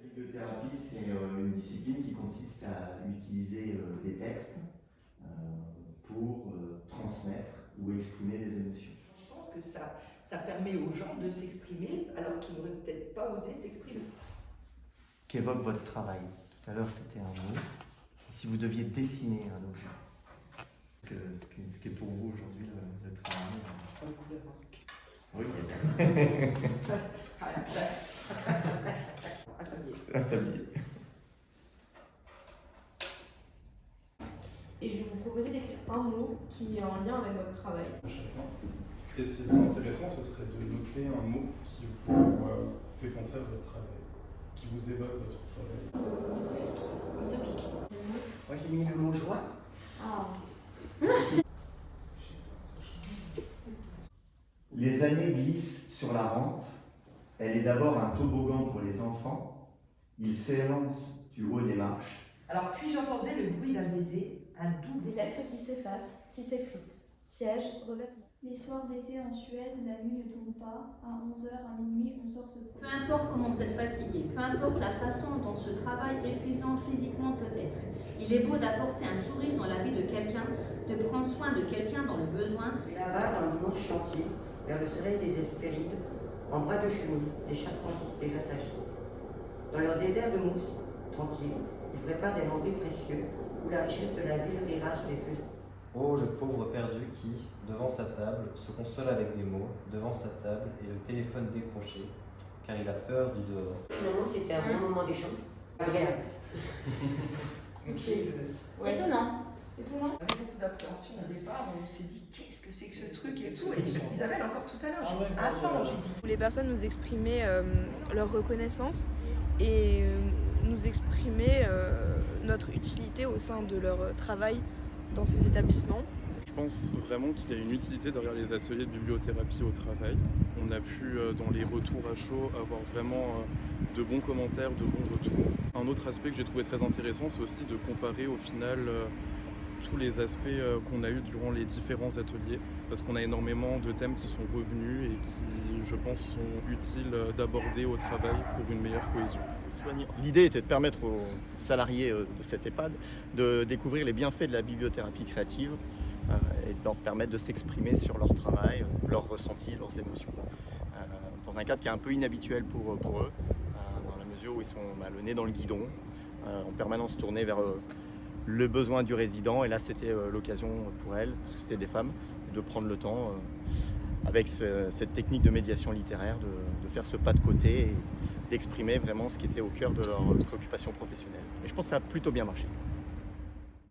La bibliothérapie, c'est une discipline qui consiste à utiliser des textes pour transmettre ou exprimer des émotions. Je pense que ça permet aux gens de s'exprimer alors qu'ils n'auraient peut-être pas osé s'exprimer. Qu'évoque votre travail? Tout à l'heure, c'était un mot. Si vous deviez dessiner un objet, ce qui est pour vous aujourd'hui le travail? Une couleur. Oui. À la classe. Un sablier. Un sablier. Et je vais vous proposer d'écrire un mot qui est en lien avec votre travail. Et ce qui serait intéressant, ce serait de noter un mot qui vous fait penser à votre travail, qui vous évoque votre travail. Utopique. Moi j'ai mis le mot joie. Ah. Les années glissent sur la rampe. Elle est d'abord un toboggan pour les enfants. Ils s'élancent du haut des marches. Alors puis j'entendais le bruit d'un baiser, un doux Des lettres qui s'effacent, qui s'effritent. Siège, revêtement. Les soirs d'été en Suède, la nuit ne tombe pas. À 11h, à minuit, on sort se Peu promener. importe comment vous êtes fatigué, peu importe la façon dont ce travail épuisant physiquement peut être, il est beau d'apporter un sourire dans la vie de quelqu'un, de prendre soin de quelqu'un dans le besoin. Et là-bas, dans l'immense chantier, vers le soleil des Hespérides, en bras de chenille, les charpentistes déjà s'agitent. Dans leur désert de mousse, tranquille, ils préparent des lambris précieux, où la richesse de la ville rira sur les feux. Oh, le pauvre perdu qui, devant sa table, se console avec des mots, devant sa table et le téléphone décroché, car il a peur du dehors. Finalement, c'était un bon moment d'échange. Agréable. Utile. Ouais. Étonnant. On avait beaucoup d'appréhension au départ, on s'est dit qu'est-ce que c'est que ce truc et tout. Et Isabelle encore tout à l'heure, attends, j'ai dit. Les personnes nous exprimer leur reconnaissance et nous exprimer notre utilité au sein de leur travail dans ces établissements. Je pense vraiment qu'il y a une utilité derrière les ateliers de bibliothérapie au travail. On a pu, dans les retours à chaud, avoir vraiment de bons commentaires, de bons retours. Un autre aspect que j'ai trouvé très intéressant, c'est aussi de comparer au final tous les aspects qu'on a eus durant les différents ateliers, parce qu'on a énormément de thèmes qui sont revenus et qui, je pense, sont utiles d'aborder au travail pour une meilleure cohésion. L'idée était de permettre aux salariés de cette EHPAD de découvrir les bienfaits de la bibliothérapie créative et de leur permettre de s'exprimer sur leur travail, leurs ressentis, leurs émotions. Dans un cadre qui est un peu inhabituel pour eux, dans la mesure où ils sont le nez dans le guidon, en permanence tournés vers le besoin du résident. Et là, c'était l'occasion pour elles, parce que c'était des femmes, de prendre le temps, avec cette technique de médiation littéraire, de faire ce pas de côté et d'exprimer vraiment ce qui était au cœur de leur préoccupation professionnelle. Et je pense que ça a plutôt bien marché.